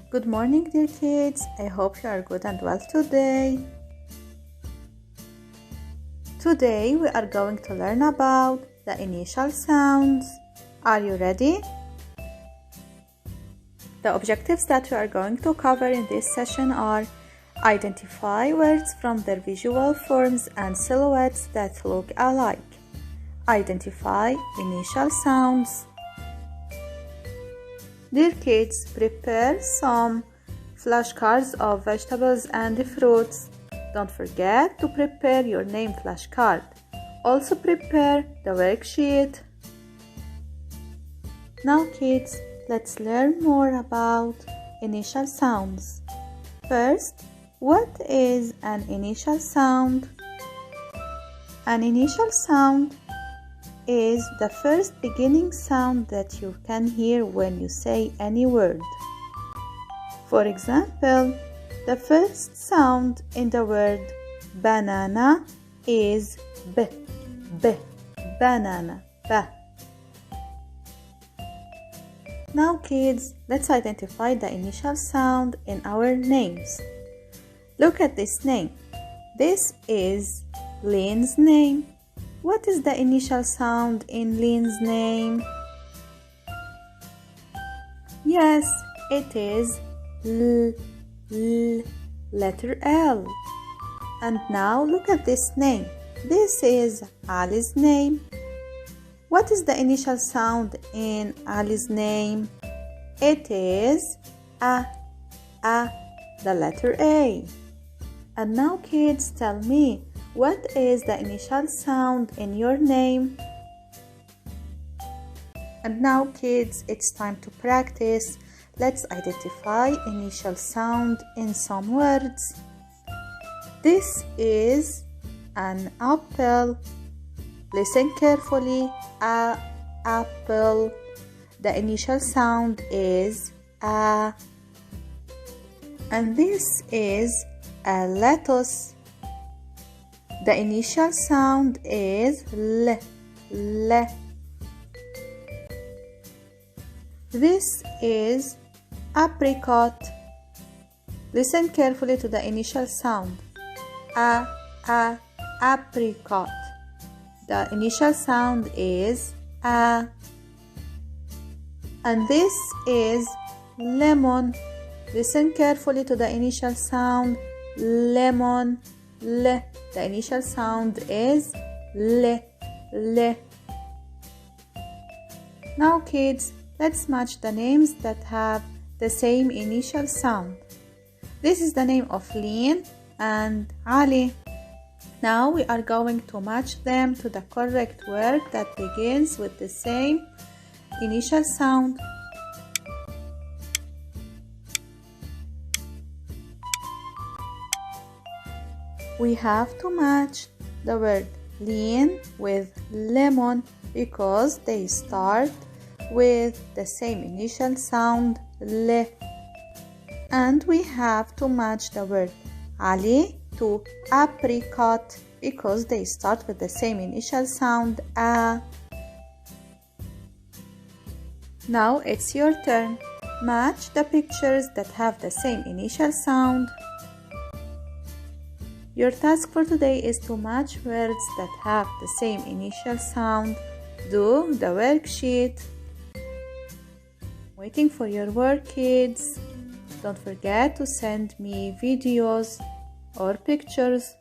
Good morning, dear kids. I hope you are good and well today. Today we are going to learn about the initial sounds. Are you ready? The objectives that we are going to cover in this session are: identify words from their visual forms and silhouettes that look alike. Identify initial sounds. Dear kids, prepare some flashcards of vegetables and fruits. Don't forget to prepare your name flashcard. Also prepare the worksheet. Now kids, let's learn more about initial sounds. First, what is an initial sound? An initial sound is the first beginning sound that you can hear when you say any word. For example, the first sound in the word banana is b, banana, ba. Now kids, let's identify the initial sound in our names. Look at this name. This is Lynn's name. What is the initial sound in Lynn's name? Yes, it is L, letter L. And now look at this name. This is Ali's name. What is the initial sound in Ali's name? It is A, the letter A. And now kids, tell me, what is the initial sound in your name? And now kids, it's time to practice. Let's identify initial sound in some words. This is an apple. Listen carefully. A, apple. The initial sound is A. And this is a lettuce. The initial sound is L. This is apricot. Listen carefully to the initial sound. Apricot. The initial sound is A. And this is lemon. Listen carefully to the initial sound. Lemon. L. The initial sound is L. Now kids, let's match the names that have the same initial sound. This is the name of Lynn and Ali. Now we are going to match them to the correct word that begins with the same initial sound. We have to match the word Lynn with lemon because they start with the same initial sound L. And we have to match the word Ali to apricot because they start with the same initial sound A. Now it's your turn. Match the pictures that have the same initial sound. Your task for today is to match words that have the same initial sound. Do the worksheet. Waiting for your work, kids. Don't forget to send me videos or pictures